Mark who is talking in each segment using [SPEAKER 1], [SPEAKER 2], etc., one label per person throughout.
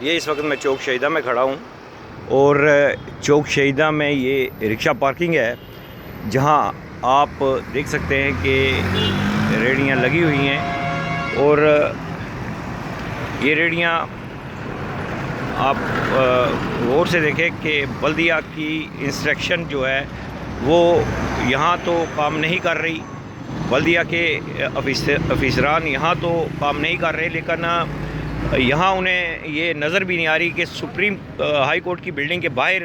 [SPEAKER 1] ये इस वक्त मैं चौक शहीदा में खड़ा हूँ और चौक शहीदा में ये रिक्शा पार्किंग है जहाँ आप देख सकते हैं कि रेहड़ियाँ लगी हुई हैं और ये रेहड़ियाँ आप गौर से देखें कि बल्दिया की इंस्ट्रक्शन जो है वो यहाँ तो काम नहीं कर रही। बल्दिया के अफिसरान यहाँ तो काम नहीं कर रहे, लेकिन यहाँ उन्हें ये नज़र भी नहीं आ रही कि सुप्रीम हाई कोर्ट की बिल्डिंग के बाहर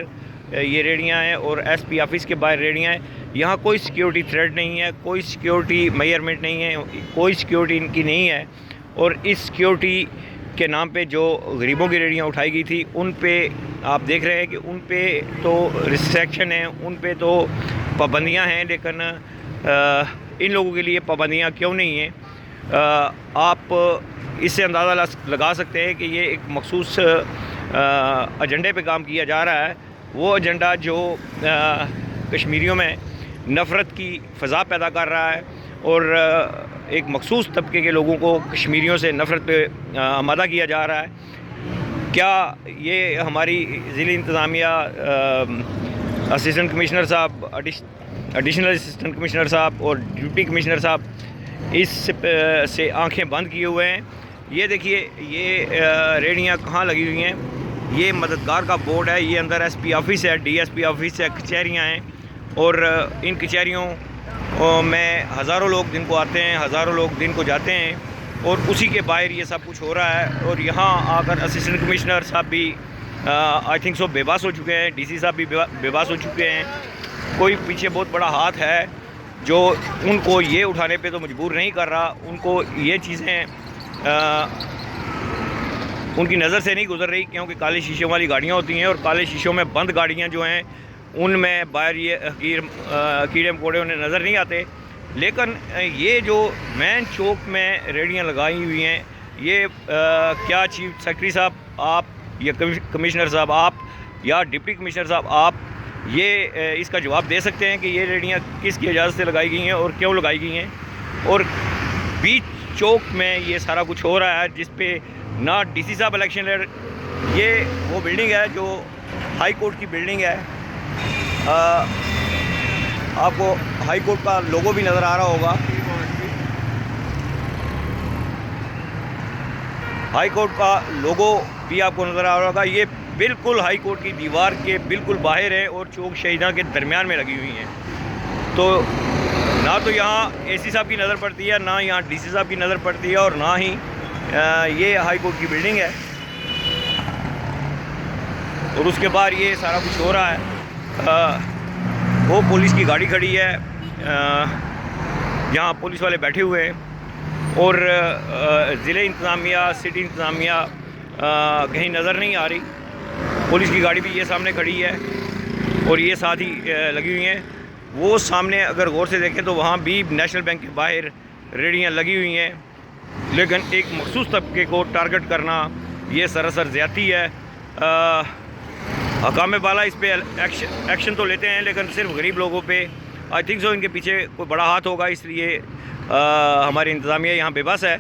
[SPEAKER 1] ये रेहड़ियाँ हैं और एसपी ऑफिस के बाहर रेहड़ियाँ हैं। यहाँ कोई सिक्योरिटी थ्रेट नहीं है, कोई सिक्योरिटी मेजरमेंट नहीं है, कोई सिक्योरिटी इनकी नहीं है। और इस सिक्योरिटी के नाम पे जो गरीबों की रेहड़ियाँ उठाई गई थी उन पे आप देख रहे हैं कि उन पे तो रिस्ट्रिक्शन है, उन पे तो पाबंदियाँ हैं, लेकिन इन लोगों के लिए पाबंदियाँ क्यों नहीं हैं? आप इससे अंदाज़ा लगा सकते हैं कि ये एक मखसूस एजेंडे पे काम किया जा रहा है। वो एजेंडा जो कश्मीरियों में नफ़रत की फ़ज़ा पैदा कर रहा है और एक मखसूस तबके के लोगों को कश्मीरियों से नफ़रत पे आमादा किया जा रहा है। क्या ये हमारी ज़िली इंतज़ामिया असिस्टेंट कमिश्नर साहब, एडिशनल असिस्टेंट कमिश्नर साहब और डिप्टी कमिश्नर साहब इस से आंखें बंद किए हुए हैं? ये देखिए, ये रेहड़ियाँ कहाँ लगी हुई हैं। ये मददगार का बोर्ड है, ये अंदर एसपी ऑफिस है, डीएसपी ऑफिस है, कचहरियाँ हैं और इन कचहरियों में हज़ारों लोग दिन को आते हैं, हज़ारों लोग दिन को जाते हैं और उसी के बाहर ये सब कुछ हो रहा है। और यहाँ आकर असिस्टेंट कमिश्नर साहब भी आई थिंक सो बेबस हो चुके हैं, डीसी साहब भी बेबस हो चुके हैं। कोई पीछे बहुत बड़ा हाथ है जो उनको ये उठाने पे तो मजबूर नहीं कर रहा, उनको ये चीज़ें उनकी नज़र से नहीं गुजर रही, क्योंकि काले शीशों वाली गाड़ियाँ होती हैं और काले शीशों में बंद गाड़ियाँ जो हैं उनमें बाहर ये कीड़े मकोड़े उन्हें नज़र नहीं आते। लेकिन ये जो मेन चौक में रेहड़ियाँ लगाई हुई हैं, ये क्या चीफ सेक्रेटरी साहब आप या कमिश्नर साहब आप या डिप्टी कमिश्नर साहब आप ये इसका जवाब दे सकते हैं कि ये रेहड़ियाँ किसकी इजाज़त से लगाई गई हैं और क्यों लगाई गई हैं? और बीच चौक में ये सारा कुछ हो रहा है जिस पे ना डीसी साहब इलेक्शन लड़। ये वो बिल्डिंग है जो हाई कोर्ट की बिल्डिंग है। आपको हाई कोर्ट का लोगो भी नज़र आ रहा होगा। हाई कोर्ट का लोगो भी आपको नज़र आ रहा होगा। ये बिल्कुल हाई कोर्ट की दीवार के बिल्कुल बाहर है और चौक शहीदा के दरमियान में लगी हुई हैं। तो ना तो यहाँ एसी साहब की नज़र पड़ती है, ना यहाँ डीसी साहब की नज़र पड़ती है और ना ही ये हाई कोर्ट की बिल्डिंग है। और उसके बाद ये सारा कुछ हो रहा है। वो पुलिस की गाड़ी खड़ी है, यहाँ पुलिस वाले बैठे हुए हैं और ज़िले इंतज़ामिया, सिटी इंतज़ामिया कहीं नज़र नहीं आ रही। पुलिस की गाड़ी भी ये सामने खड़ी है और ये साथ ही लगी हुई हैं। वो सामने अगर गौर से देखें तो वहाँ भी नेशनल बैंक के बाहर रेहड़ियाँ लगी हुई हैं, लेकिन एक मखसूस तबके को टारगेट करना ये सरासर ज़्यादती है। हकाम बाला इस पे एक्शन तो लेते हैं, लेकिन सिर्फ गरीब लोगों पे आई थिंक सो इनके पीछे कोई बड़ा हाथ होगा, इसलिए हमारी इंतज़ामिया यहाँ बेबस है।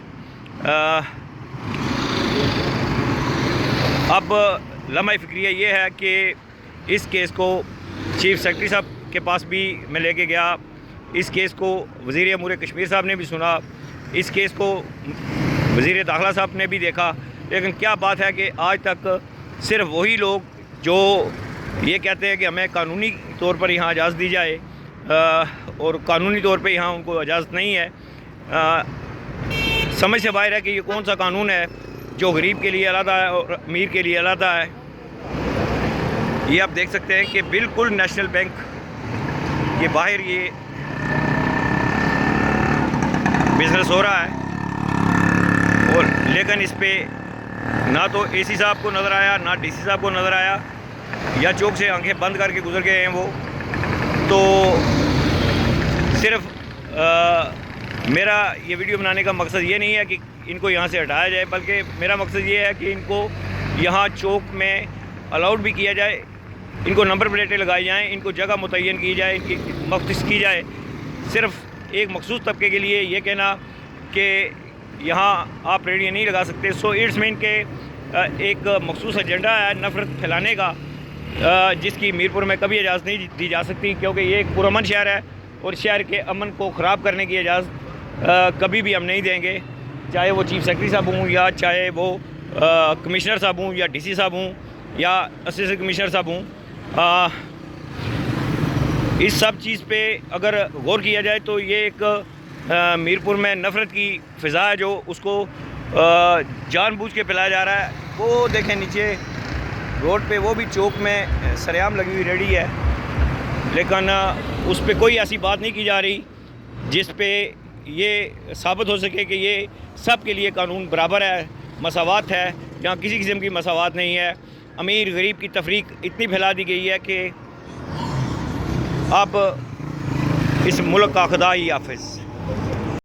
[SPEAKER 1] अब लम्हा फ़िक्रिया ये है कि इस केस को चीफ सेक्रेटरी साहब के पास भी मैं लेके गया, इस केस को वज़ीर अमूर कश्मीर साहब ने भी सुना, इस केस को वज़ीर दाखिला साहब ने भी देखा। लेकिन क्या बात है कि आज तक सिर्फ वही लोग जो ये कहते हैं कि हमें कानूनी तौर पर यहाँ इजाज़त दी जाए और कानूनी तौर पे यहाँ उनको इजाज़त नहीं है। समझ से बाहर है कि ये कौन सा कानून है जो गरीब के लिए अलग है और अमीर के लिए अलग है। ये आप देख सकते हैं कि बिल्कुल नेशनल बैंक के बाहर ये बिज़नेस हो रहा है और लेकिन इस पे ना तो एसी साहब को नज़र आया, ना डीसी साहब को नज़र आया, या चौक से आंखें बंद करके गुजर गए हैं वो। तो सिर्फ मेरा ये वीडियो बनाने का मकसद ये नहीं है कि इनको यहाँ से हटाया जाए, बल्कि मेरा मकसद ये है कि इनको यहाँ चौक में अलाउड भी किया जाए, इनको नंबर प्लेटें लगाई जाएँ, इनको जगह मुतय्यन की जाए, इनकी मख्तिस की जाए। सिर्फ एक मखसूस तबके के लिए ये कहना कि यहाँ आप रेहड़ियाँ नहीं लगा सकते, सो इट्स मीन के एक मखसूस एजेंडा है नफ़रत फैलाने का, जिसकी मीरपुर में कभी इजाज़त नहीं दी जा सकती, क्योंकि ये एक पुरअमन शहर है और शहर के अमन को ख़राब करने की इजाज़त कभी भी हम नहीं देंगे, चाहे वो चीफ सेक्रेटरी साहब हों या चाहे वो कमिश्नर साहब हों या डीसी साहब हों या असिस्टेंट कमिश्नर साहब हों। इस सब चीज़ पे अगर गौर किया जाए तो ये एक मीरपुर में नफ़रत की फ़िज़ा है जो उसको जानबूझ के फैलाया जा रहा है। वो देखें नीचे रोड पे वो भी चौक में सरेआम लगी हुई रेडी है, लेकिन उस पर कोई ऐसी बात नहीं की जा रही जिस पे ये साबित हो सके कि ये सब के लिए कानून बराबर है, मसावात है, जहाँ किसी किस्म की मसावात नहीं है। अमीर गरीब की तफरीक इतनी फैला दी गई है कि अब इस मुल्क का खुदा ही हाफिज़।